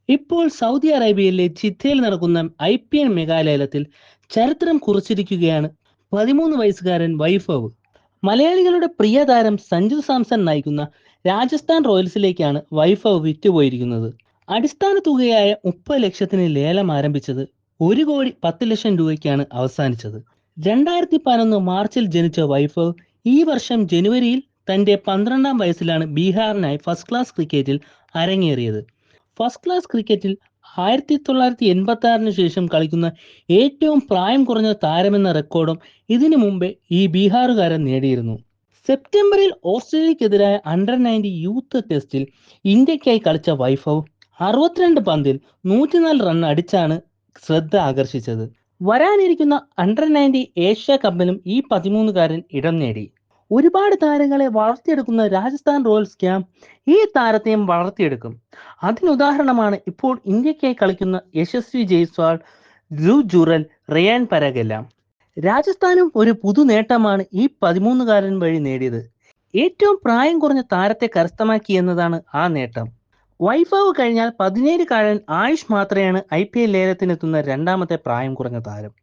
ഇപ്പോൾ സൗദി അറേബ്യയിലെ ജിദ്ദയിൽ നടക്കുന്ന IPL മെഗാലേലത്തിൽ ചരിത്രം കുറിച്ചിരിക്കുകയാണ് 13 വയസ്സുകാരൻ വൈഭവ്. മലയാളികളുടെ പ്രിയ താരം സഞ്ജു സാംസൺ നയിക്കുന്ന രാജസ്ഥാൻ റോയൽസിലേക്കാണ് വൈഭവ് വിറ്റുപോയിരിക്കുന്നത്. അടിസ്ഥാന തുകയായ 30 ലക്ഷത്തിന് ലേലം ആരംഭിച്ചത് 1,10,00,000 രൂപയ്ക്കാണ് അവസാനിച്ചത്. 2011 മാർച്ചിൽ ജനിച്ച വൈഭവ് ഈ വർഷം ജനുവരിയിൽ തന്റെ 12ാം വയസ്സിലാണ് ബീഹാറിനായി ഫസ്റ്റ് ക്ലാസ് ക്രിക്കറ്റിൽ അരങ്ങേറിയത്. ഫസ്റ്റ് ക്ലാസ് ക്രിക്കറ്റിൽ 1986 ശേഷം കളിക്കുന്ന ഏറ്റവും പ്രായം കുറഞ്ഞ താരമെന്ന റെക്കോർഡും ഇതിനു മുമ്പേ ഈ ബീഹാറുകാരൻ നേടിയിരുന്നു. സെപ്റ്റംബറിൽ ഓസ്ട്രേലിയക്കെതിരായ അണ്ടർ-19 യൂത്ത് ടെസ്റ്റിൽ ഇന്ത്യക്കായി കളിച്ച വൈഭവ് 62 പന്തിൽ 104 റൺ അടിച്ചാണ് ശ്രദ്ധ ആകർഷിച്ചത്. വരാനിരിക്കുന്ന അണ്ടർ-19 ഏഷ്യ കപ്പിലും ഈ 13കാരൻ ഇടം നേടി. ഒരുപാട് താരങ്ങളെ വളർത്തിയെടുക്കുന്ന രാജസ്ഥാൻ റോയൽസ് ക്യാമ്പ് ഈ താരത്തെയും വളർത്തിയെടുക്കും. അതിനുദാഹരണമാണ് ഇപ്പോൾ ഇന്ത്യക്കായി കളിക്കുന്ന യശസ്വി ജയ്സ്വാൾ, ധ്രുവ് ജുറൽ, റയാൻ പരാഗെല്ലാം. രാജസ്ഥാനും ഒരു പുതു നേട്ടമാണ് ഈ 13കാരൻ വഴി നേടിയത്. ഏറ്റവും പ്രായം കുറഞ്ഞ താരത്തെ കരസ്ഥമാക്കി എന്നതാണ് ആ നേട്ടം. വൈഭവ് കഴിഞ്ഞാൽ 17കാരൻ ആയുഷ് മാത്രയാണ് IPL ലേലത്തിനെത്തുന്ന രണ്ടാമത്തെ പ്രായം കുറഞ്ഞ താരം.